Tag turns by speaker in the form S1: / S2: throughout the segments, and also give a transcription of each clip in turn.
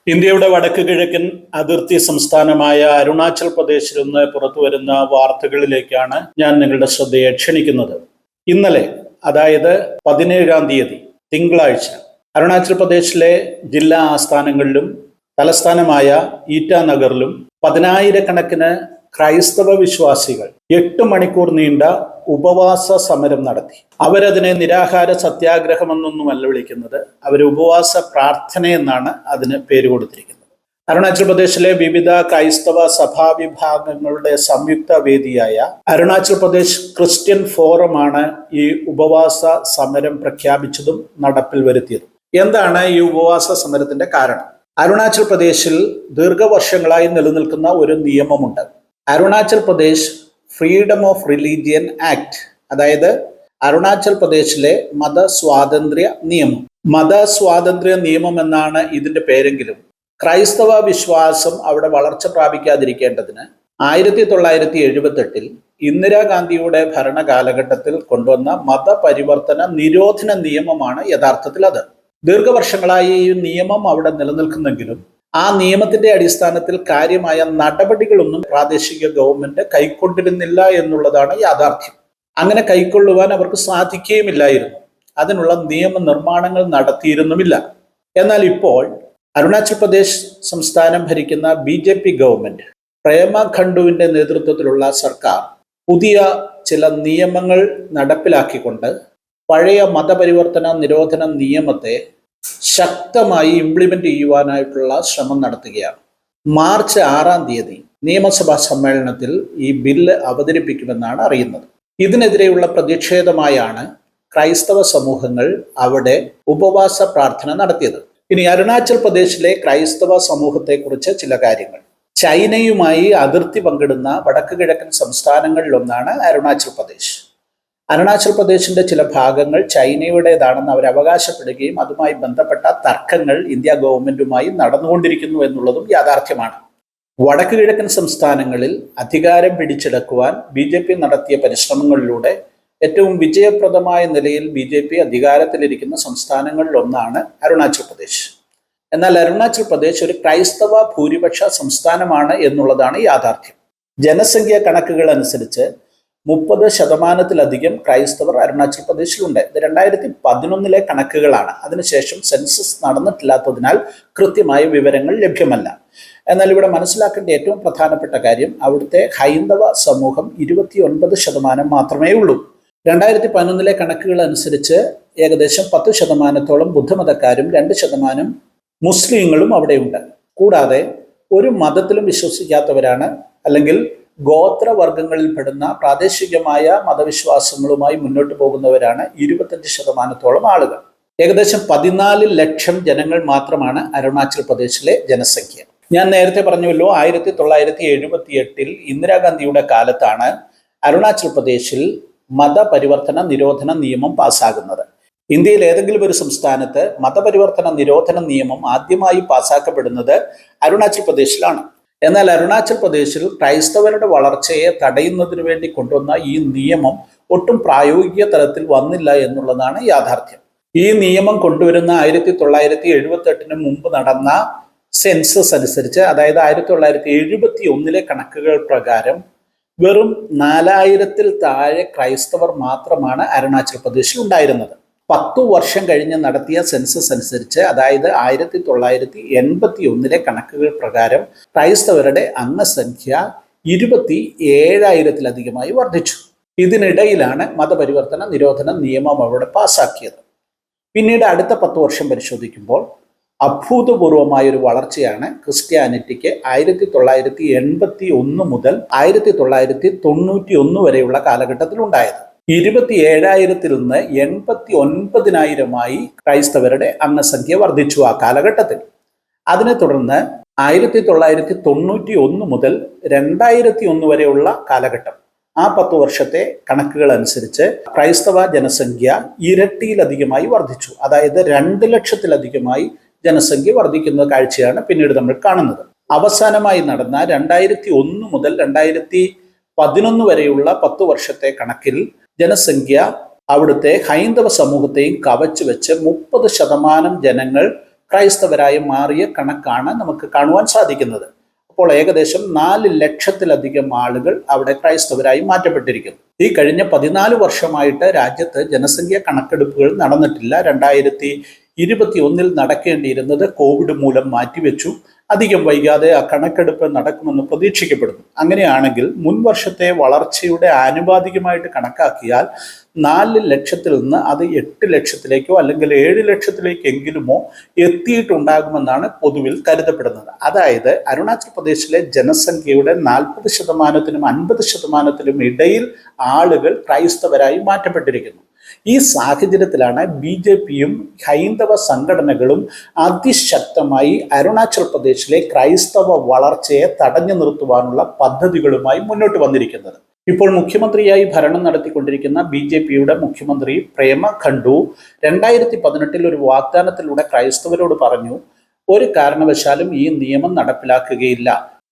S1: ഇന്ത്യയുടെ വടക്ക് കിഴക്കൻ അതിർത്തി സംസ്ഥാനമായ അരുണാചൽ പ്രദേശിൽ നിന്ന് പുറത്തുവരുന്ന വാർത്തകളിലേക്കാണ് ഞാൻ നിങ്ങളുടെ ശ്രദ്ധയെ ക്ഷണിക്കുന്നത്. ഇന്നലെ, അതായത് 17-ാം തീയതി തിങ്കളാഴ്ച, അരുണാചൽ പ്രദേശിലെ ജില്ലാ ആസ്ഥാനങ്ങളിലും തലസ്ഥാനമായ ഈറ്റാനഗറിലും 10,000-കണക്കിന് ക്രൈസ്തവ വിശ്വാസികൾ 8 മണിക്കൂർ നീണ്ട ഉപവാസ സമരം നടത്തി. അവരതിനെ നിരാഹാര സത്യാഗ്രഹമെന്നൊന്നുമല്ല വിളിക്കുന്നത്, അവർ ഉപവാസ പ്രാർത്ഥന എന്നാണ് അതിന് പേര് കൊടുത്തിരിക്കുന്നത്. അരുണാചൽ പ്രദേശിലെ വിവിധ ക്രൈസ്തവ സഭാവിഭാഗങ്ങളുടെ സംയുക്ത വേദിയായ അരുണാചൽ പ്രദേശ് ക്രിസ്ത്യൻ ഫോറമാണ് ഈ ഉപവാസ സമരം പ്രഖ്യാപിച്ചതും നടപ്പിൽ വരുത്തിയതും. എന്താണ് ഈ ഉപവാസ സമരത്തിന്റെ കാരണം? അരുണാചൽ പ്രദേശിൽ ദീർഘവർഷങ്ങളായി നിലനിൽക്കുന്ന ഒരു നിയമമുണ്ട്. Arunachal Pradesh freedom of religion act, അതായത് അരുണാചൽ പ്രദേശിലെ മതസ്വാതന്ത്ര്യ നിയമം. മതസ്വാതന്ത്ര്യ നിയമം എന്നാണ് ഇതിന്റെ പേരെങ്കിലും ക്രൈസ്തവ വിശ്വാസം അവിടെ വളർച്ച പ്രാപിക്കാതിരിക്കേണ്ടതിന് 1978 ഇന്ദിരാഗാന്ധിയുടെ ഭരണകാലഘട്ടത്തിൽ കൊണ്ടുവന്ന മതപരിവർത്തന നിരോധന നിയമമാണ് യഥാർത്ഥത്തിൽ അത്. ദീർഘവർഷങ്ങളായി ഈ നിയമം അവിടെ നിലനിൽക്കുന്നെങ്കിലും ആ നിയമത്തിന്റെ അടിസ്ഥാനത്തിൽ കാര്യമായ നടപടികളൊന്നും പ്രാദേശിക ഗവൺമെന്റ് കൈക്കൊണ്ടിരുന്നില്ല എന്നുള്ളതാണ് യാഥാർത്ഥ്യം. അങ്ങനെ കൈക്കൊള്ളുവാൻ അവർക്ക് സാധിക്കുകയുമില്ലായിരുന്നു. അതിനുള്ള നിയമനിർമ്മാണങ്ങൾ നടത്തിയിരുന്നുമില്ല. എന്നാൽ ഇപ്പോൾ അരുണാചൽ പ്രദേശ് സംസ്ഥാനം ഭരിക്കുന്ന BJP ഗവൺമെന്റ്, പ്രേമ ഖണ്ഡുവിന്റെ നേതൃത്വത്തിലുള്ള സർക്കാർ പുതിയ ചില നിയമങ്ങൾ നടപ്പിലാക്കിക്കൊണ്ട് പഴയ മതപരിവർത്തന നിരോധന നിയമത്തെ ശക്തമായി ഇംപ്ലിമെന്റ് ചെയ്യുവാനായിട്ടുള്ള ശ്രമം നടത്തുകയാണ്. മാർച്ച് 6-ാം തീയതി നിയമസഭാ സമ്മേളനത്തിൽ ഈ ബില്ല് അവതരിപ്പിക്കുമെന്നാണ് അറിയുന്നത്. ഇതിനെതിരെയുള്ള പ്രതിഷേധമായാണ് ക്രൈസ്തവ സമൂഹങ്ങൾ അവിടെ ഉപവാസ പ്രാർത്ഥന നടത്തിയത്. ഇനി അരുണാചൽ പ്രദേശിലെ ക്രൈസ്തവ സമൂഹത്തെക്കുറിച്ച് ചില കാര്യങ്ങൾ. ചൈനയുമായി അതിർത്തി പങ്കിടുന്ന വടക്ക് കിഴക്കൻ സംസ്ഥാനങ്ങളിലൊന്നാണ് അരുണാചൽ പ്രദേശ്. അരുണാചൽ പ്രദേശിന്റെ ചില ഭാഗങ്ങൾ ചൈനയുടേതാണെന്ന് അവർ അവകാശപ്പെടുകയും അതുമായി ബന്ധപ്പെട്ട തർക്കങ്ങൾ ഇന്ത്യ ഗവൺമെന്റുമായി നടന്നുകൊണ്ടിരിക്കുന്നു എന്നുള്ളതും യാഥാർത്ഥ്യമാണ്. വടക്ക് കിഴക്കൻ സംസ്ഥാനങ്ങളിൽ അധികാരം പിടിച്ചെടുക്കുവാൻ BJP നടത്തിയ പരിശ്രമങ്ങളിലൂടെ ഏറ്റവും വിജയപ്രദമായ നിലയിൽ BJP അധികാരത്തിലിരിക്കുന്ന സംസ്ഥാനങ്ങളിലൊന്നാണ് അരുണാചൽ പ്രദേശ്. എന്നാൽ അരുണാചൽ പ്രദേശ് ഒരു ക്രൈസ്തവ ഭൂരിപക്ഷ സംസ്ഥാനമാണ് എന്നുള്ളതാണ് യാഥാർത്ഥ്യം. ജനസംഖ്യ കണക്കുകൾ അനുസരിച്ച് 30% ക്രൈസ്തവർ അരുണാചൽ പ്രദേശിലുണ്ട്. ഇത് 2011 കണക്കുകളാണ്. അതിനുശേഷം സെൻസസ് നടന്നിട്ടില്ലാത്തതിനാൽ കൃത്യമായ വിവരങ്ങൾ ലഭ്യമല്ല. എന്നാൽ ഇവിടെ മനസ്സിലാക്കേണ്ട ഏറ്റവും പ്രധാനപ്പെട്ട കാര്യം, അവിടുത്തെ ഹൈന്ദവ സമൂഹം 29% മാത്രമേ ഉള്ളൂ. 2011 കണക്കുകൾ അനുസരിച്ച് ഏകദേശം 10%-ഓളം ബുദ്ധമതക്കാരും 2% മുസ്ലിങ്ങളും അവിടെയുണ്ട്. കൂടാതെ ഒരു മതത്തിലും വിശ്വസിക്കാത്തവരാണ്, അല്ലെങ്കിൽ ഗോത്രവർഗങ്ങളിൽപ്പെടുന്ന പ്രാദേശികമായ മതവിശ്വാസങ്ങളുമായി മുന്നോട്ട് പോകുന്നവരാണ് 25%-ഓളം ആളുകൾ. ഏകദേശം 14 ലക്ഷം ജനങ്ങൾ മാത്രമാണ് അരുണാചൽ പ്രദേശിലെ ജനസംഖ്യ. ഞാൻ നേരത്തെ പറഞ്ഞുവല്ലോ, 1978 ഇന്ദിരാഗാന്ധിയുടെ കാലത്താണ് അരുണാചൽ പ്രദേശിൽ മതപരിവർത്തന നിരോധന നിയമം പാസ്സാകുന്നത്. ഇന്ത്യയിൽ ഏതെങ്കിലും ഒരു സംസ്ഥാനത്ത് മതപരിവർത്തന നിരോധന നിയമം ആദ്യമായി പാസ്സാക്കപ്പെടുന്നത് അരുണാചൽ പ്രദേശിലാണ്. എന്നാൽ അരുണാചൽ പ്രദേശിൽ ക്രൈസ്തവരുടെ വളർച്ചയെ തടയുന്നതിന് വേണ്ടി കൊണ്ടുവന്ന ഈ നിയമം ഒട്ടും പ്രായോഗിക തലത്തിൽ വന്നില്ല എന്നുള്ളതാണ് യാഥാർത്ഥ്യം. ഈ നിയമം കൊണ്ടുവരുന്ന 1978 മുമ്പ് നടന്ന സെൻസസ് അനുസരിച്ച്, അതായത് 1971 കണക്കുകൾ പ്രകാരം വെറും 4000-ൽ താഴെ ക്രൈസ്തവർ മാത്രമാണ് അരുണാചൽ പ്രദേശിൽ ഉണ്ടായിരുന്നത്. 10 വർഷം കഴിഞ്ഞ് നടത്തിയ സെൻസസ് അനുസരിച്ച്, അതായത് 1981 കണക്കുകൾ പ്രകാരം ക്രൈസ്തവരുടെ അംഗസംഖ്യ 27,000-ലധികമായി വർദ്ധിച്ചു. ഇതിനിടയിലാണ് മതപരിവർത്തന നിരോധന നിയമം അവിടെ പാസ്സാക്കിയത്. പിന്നീട് അടുത്ത 10 വർഷം പരിശോധിക്കുമ്പോൾ അഭൂതപൂർവമായൊരു വളർച്ചയാണ് ക്രിസ്ത്യാനിറ്റിക്ക് 1981 മുതൽ 1991 വരെയുള്ള കാലഘട്ടത്തിൽ ഉണ്ടായത്. 27,000-ൽ നിന്ന് 89,000-ആയി ക്രൈസ്തവരുടെ അംഗസംഖ്യ വർദ്ധിച്ചു ആ കാലഘട്ടത്തിൽ. അതിനെ തുടർന്ന് 1991 മുതൽ 2001 വരെയുള്ള കാലഘട്ടം, ആ 10 വർഷത്തെ കണക്കുകൾ അനുസരിച്ച് ക്രൈസ്തവ ജനസംഖ്യ ഇരട്ടിയിലധികമായി വർദ്ധിച്ചു. അതായത് 2 ലക്ഷത്തിലധികമായി ജനസംഖ്യ വർദ്ധിക്കുന്ന കാഴ്ചയാണ് പിന്നീട് നമ്മൾ കാണുന്നത്. അവസാനമായി നടന്ന 2001 മുതൽ 2011 വരെയുള്ള 10 വർഷത്തെ കണക്കിൽ ജനസംഖ്യ അവിടുത്തെ ഹൈന്ദവ സമൂഹത്തെയും കവച്ചു വെച്ച് 30% ജനങ്ങൾ ക്രൈസ്തവരായി മാറിയ കണക്കാണ് നമുക്ക് കാണുവാൻ സാധിക്കുന്നത്. അപ്പോൾ ഏകദേശം 4 ലക്ഷത്തിലധികം ആളുകൾ അവിടെ ക്രൈസ്തവരായി മാറ്റപ്പെട്ടിരിക്കുന്നു. ഈ കഴിഞ്ഞ 14 വർഷമായിട്ട് രാജ്യത്ത് ജനസംഖ്യ കണക്കെടുപ്പുകൾ നടന്നിട്ടില്ല. 2021 നടക്കേണ്ടിയിരുന്നത് കോവിഡ് മൂലം മാറ്റിവെച്ചു. അധികം വൈകാതെ ആ കണക്കെടുപ്പ് നടക്കുമെന്ന് പ്രതീക്ഷിക്കപ്പെടുന്നു. അങ്ങനെയാണെങ്കിൽ മുൻ വർഷത്തെ വളർച്ചയുടെ ആനുപാതികമായിട്ട് കണക്കാക്കിയാൽ 4 ലക്ഷത്തിൽ നിന്ന് അത് 8 ലക്ഷത്തിലേക്കോ അല്ലെങ്കിൽ 7 ലക്ഷത്തിലേക്കെങ്കിലുമോ എത്തിയിട്ടുണ്ടാകുമെന്നാണ് പൊതുവിൽ കരുതപ്പെടുന്നത്. അതായത് അരുണാചൽ പ്രദേശിലെ ജനസംഖ്യയുടെ 40%-നും 50%-നും ഇടയിൽ ആളുകൾ ക്രൈസ്തവരായി മാറ്റപ്പെട്ടിരിക്കുന്നു. ഈ സാഹചര്യത്തിലാണ് BJPയും ഹൈന്ദവ സംഘടനകളും അതിശക്തമായി അരുണാചൽ പ്രദേശിലെ ക്രൈസ്തവ വളർച്ചയെ തടഞ്ഞു നിർത്തുവാനുള്ള പദ്ധതികളുമായി മുന്നോട്ട് വന്നിരിക്കുന്നത്. ഇപ്പോൾ മുഖ്യമന്ത്രിയായി ഭരണം നടത്തിക്കൊണ്ടിരിക്കുന്ന BJPയുടെ മുഖ്യമന്ത്രി പ്രേമ ഖണ്ഡു 2018 ഒരു വാഗ്ദാനത്തിലൂടെ ക്രൈസ്തവരോട് പറഞ്ഞു, ഒരു കാരണവശാലും ഈ നിയമം നടപ്പിലാക്കുകയില്ല,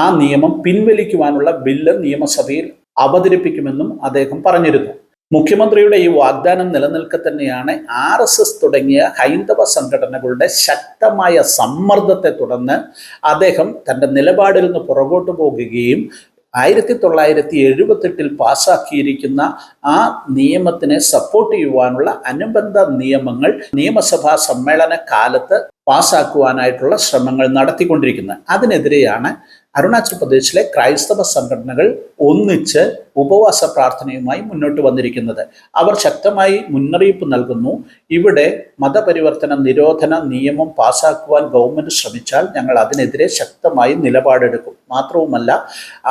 S1: ആ നിയമം പിൻവലിക്കുവാനുള്ള ബില്ല് നിയമസഭയിൽ അവതരിപ്പിക്കുമെന്നും അദ്ദേഹം പറഞ്ഞിരുന്നു. മുഖ്യമന്ത്രിയുടെ ഈ വാഗ്ദാനം നിലനിൽക്കെ തന്നെയാണ് RSS തുടങ്ങിയ ഹൈന്ദവ സംഘടനകളുടെ ശക്തമായ സമ്മർദ്ദത്തെ തുടർന്ന് അദ്ദേഹം തൻ്റെ നിലപാടിൽ നിന്ന് പുറകോട്ട് പോകുകയും 1978 പാസാക്കിയിരിക്കുന്ന ആ നിയമത്തിനെ സപ്പോർട്ട് ചെയ്യുവാനുള്ള അനുബന്ധ നിയമങ്ങൾ നിയമസഭാ സമ്മേളന കാലത്ത് പാസാക്കുവാനായിട്ടുള്ള ശ്രമങ്ങൾ നടത്തിക്കൊണ്ടിരിക്കുന്നത്. അതിനെതിരെയാണ് അരുണാചൽ പ്രദേശിലെ ക്രൈസ്തവ സംഘടനകൾ ഒന്നിച്ച് ഉപവാസ പ്രാർത്ഥനയുമായി മുന്നോട്ട് വന്നിരിക്കുന്നത്. അവർ ശക്തമായി മുന്നറിയിപ്പ് നൽകുന്നു, ഇവിടെ മതപരിവർത്തന നിരോധന നിയമം പാസാക്കുവാൻ ഗവൺമെന്റ് ശ്രമിച്ചാൽ ഞങ്ങൾ അതിനെതിരെ ശക്തമായി നിലപാടെടുക്കും. മാത്രവുമല്ല,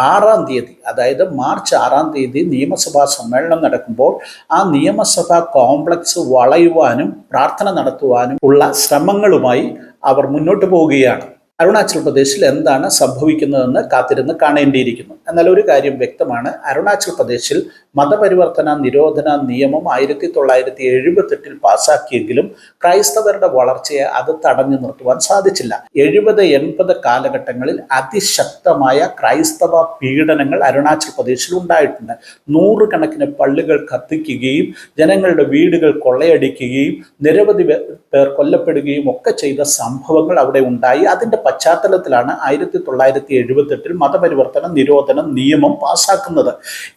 S1: 6-ാം തീയതി, അതായത് മാർച്ച് 6-ാം തീയതി നിയമസഭാ സമ്മേളനം നടക്കുമ്പോൾ ആ നിയമസഭാ കോംപ്ലക്സ് വളയുവാനും പ്രാർത്ഥന നടത്തുവാനും ഉള്ള ശ്രമങ്ങളുമായി അവർ മുന്നോട്ട് പോവുകയാണ്. അരുണാചൽ പ്രദേശിൽ എന്താണ് സംഭവിക്കുന്നതെന്ന് കാത്തിരുന്ന് കാണേണ്ടിയിരിക്കുന്നു. എന്നാൽ ഒരു കാര്യം വ്യക്തമാണ്, അരുണാചൽ പ്രദേശിൽ മതപരിവർത്തന നിരോധന നിയമം 1978 പാസാക്കിയെങ്കിലും ക്രൈസ്തവരുടെ വളർച്ചയെ അത് തടഞ്ഞു നിർത്തുവാൻ സാധിച്ചില്ല. 70-80 കാലഘട്ടങ്ങളിൽ അതിശക്തമായ ക്രൈസ്തവ പീഡനങ്ങൾ അരുണാചൽ പ്രദേശിൽ ഉണ്ടായിട്ടുണ്ട്. 100 കണക്കിന് പള്ളികൾ കത്തിക്കുകയും ജനങ്ങളുടെ വീടുകൾ കൊള്ളയടിക്കുകയും നിരവധി പേർ കൊല്ലപ്പെടുകയും ഒക്കെ ചെയ്ത സംഭവങ്ങൾ അവിടെ ഉണ്ടായി. അതിന്റെ പശ്ചാത്തലത്തിലാണ് 1978 മതപരിവർത്തന നിരോധന നിയമം പാസാക്കുന്നത്.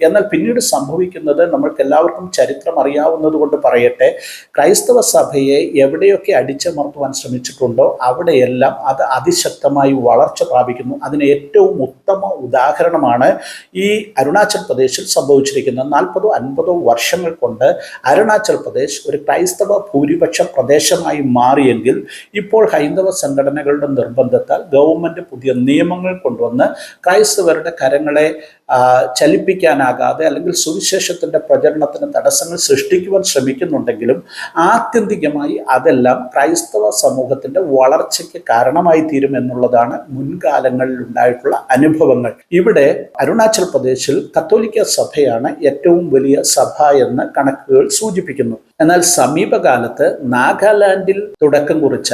S1: എന്നാൽ പിന്നീട് സംഭവിക്കുന്നത് നമ്മൾക്ക് എല്ലാവർക്കും ചരിത്രം അറിയാവുന്നത് കൊണ്ട് പറയട്ടെ, ക്രൈസ്തവ സഭയെ എവിടെയൊക്കെ അടിച്ചമർത്തുവാൻ ശ്രമിച്ചിട്ടുണ്ടോ അവിടെയെല്ലാം അത് അതിശക്തമായി വളർച്ച പ്രാപിക്കുന്നു. അതിന് ഏറ്റവും ഉത്തമ ഉദാഹരണമാണ് ഈ അരുണാചൽ പ്രദേശിൽ സംഭവിച്ചിരിക്കുന്നത്. 40-50 വർഷങ്ങൾ കൊണ്ട് അരുണാചൽ പ്രദേശ് ഒരു ക്രൈസ്തവ ഭൂരിപക്ഷ പ്രദേശമായി മാറിയെങ്കിൽ ഇപ്പോൾ ഹൈന്ദവ സംഘടനകളുടെ നിർബന്ധത്താൽ ഗവൺമെന്റ് പുതിയ നിയമങ്ങൾ കൊണ്ടുവന്ന് ക്രൈസ്തവരുടെ കരങ്ങളെ ചലിപ്പിക്കാനാകാതെ അല്ലെങ്കിൽ സുവിശേഷത്തിന്റെ പ്രചരണത്തിന് തടസ്സങ്ങൾ സൃഷ്ടിക്കുവാൻ ശ്രമിക്കുന്നുണ്ടെങ്കിലും ആത്യന്തികമായി അതെല്ലാം ക്രൈസ്തവ സമൂഹത്തിന്റെ വളർച്ചയ്ക്ക് കാരണമായി തീരും എന്നുള്ളതാണ് മുൻകാലങ്ങളിൽ ഉണ്ടായിട്ടുള്ള അനുഭവങ്ങൾ. ഇവിടെ അരുണാചൽ പ്രദേശിൽ കത്തോലിക്ക സഭയാണ് ഏറ്റവും വലിയ സഭ എന്ന് കണക്കുകൾ സൂചിപ്പിക്കുന്നു. എന്നാൽ സമീപകാലത്ത് നാഗാലാൻഡിൽ തുടക്കം കുറിച്ച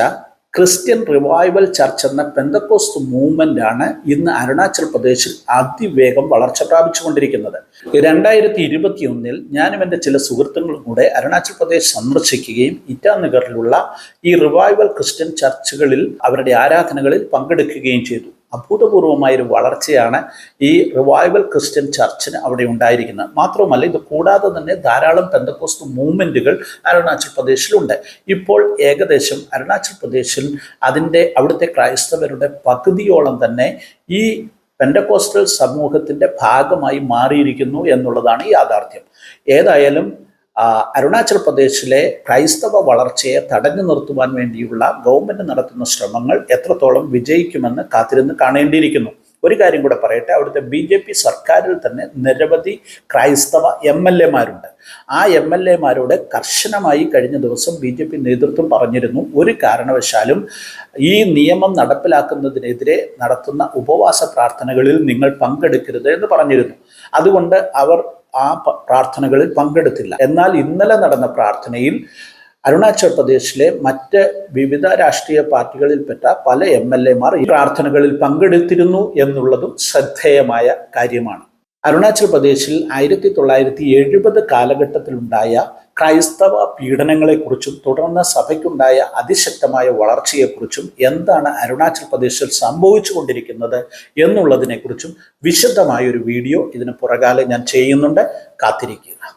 S1: ക്രിസ്ത്യൻ റിവൈവൽ ചർച്ച് എന്ന പെന്തക്കോസ്റ്റ് മൂവ്മെന്റ് ആണ് ഇന്ന് അരുണാചൽ പ്രദേശിൽ അതിവേഗം വളർച്ച പ്രാപിച്ചുകൊണ്ടിരിക്കുന്നത്. 2021 ഞാനും എൻ്റെ ചില സുഹൃത്തുക്കളും കൂടെ അരുണാചൽ പ്രദേശ് സന്ദർശിക്കുകയും ഇറ്റാനഗറിലുള്ള ഈ റിവൈവൽ ക്രിസ്ത്യൻ ചർച്ചുകളിൽ അവരുടെ ആരാധനകളിൽ പങ്കെടുക്കുകയും ചെയ്തു. അഭൂതപൂർവമായൊരു വളർച്ചയാണ് ഈ റിവൈവൽ ക്രിസ്ത്യൻ ചർച്ചിന് അവിടെ ഉണ്ടായിരിക്കുന്നത്. മാത്രവുമല്ല, ഇത് കൂടാതെ തന്നെ ധാരാളം പെന്തക്കോസ്റ്റ് മൂവ്മെന്റുകൾ അരുണാചൽ പ്രദേശിലുണ്ട്. ഇപ്പോൾ ഏകദേശം അരുണാചൽ പ്രദേശിൽ അവിടുത്തെ ക്രൈസ്തവരുടെ പകുതിയോളം തന്നെ ഈ പെന്തക്കോസ്റ്റൽ സമൂഹത്തിന്റെ ഭാഗമായി മാറിയിരിക്കുന്നു എന്നുള്ളതാണ് യാഥാർത്ഥ്യം. ഏതായാലും അരുണാചൽ പ്രദേശിലെ ക്രൈസ്തവ വളർച്ചയെ തടഞ്ഞു നിർത്തുവാൻ വേണ്ടിയുള്ള ഗവൺമെന്റ് നടത്തുന്ന ശ്രമങ്ങൾ എത്രത്തോളം വിജയിക്കുമെന്ന് കാത്തിരുന്ന് കാണേണ്ടിയിരിക്കുന്നു. ഒരു കാര്യം കൂടെ പറയട്ടെ, അവിടുത്തെ BJP സർക്കാരിൽ തന്നെ നിരവധി ക്രൈസ്തവ MLA-മാരുണ്ട്. ആ MLA-മാരോട് കർശനമായി കഴിഞ്ഞ ദിവസം BJP നേതൃത്വം പറഞ്ഞിരുന്നു, ഒരു കാരണവശാലും ഈ നിയമം നടപ്പിലാക്കുന്നതിനെതിരെ നടത്തുന്ന ഉപവാസ പ്രാർത്ഥനകളിൽ നിങ്ങൾ പങ്കെടുക്കരുത് എന്ന് പറഞ്ഞിരുന്നു. അതുകൊണ്ട് അവർ ആ പ്രാർത്ഥനകളിൽ പങ്കെടുത്തില്ല. എന്നാൽ ഇന്നലെ നടന്ന പ്രാർത്ഥനയിൽ അരുണാചൽ പ്രദേശിലെ മറ്റ് വിവിധ രാഷ്ട്രീയ പാർട്ടികളിൽപ്പെട്ട പല MLA-മാർ ഈ പ്രാർത്ഥനകളിൽ പങ്കെടുത്തിരുന്നു എന്നുള്ളതും ശ്രദ്ധേയമായ കാര്യമാണ്. അരുണാചൽ പ്രദേശിൽ 1970 കാലഘട്ടത്തിലുണ്ടായ ക്രൈസ്തവ പീഡനങ്ങളെക്കുറിച്ചും തുടർന്ന് സഭയ്ക്കുണ്ടായ അതിശക്തമായ വളർച്ചയെക്കുറിച്ചും എന്താണ് അരുണാചൽ പ്രദേശിൽ സംഭവിച്ചുകൊണ്ടിരിക്കുന്നത് എന്നുള്ളതിനെക്കുറിച്ചും വിശദമായൊരു വീഡിയോ ഇതിന് പുറകാലെ ഞാൻ ചെയ്യുന്നുണ്ട്. കാത്തിരിക്കുക.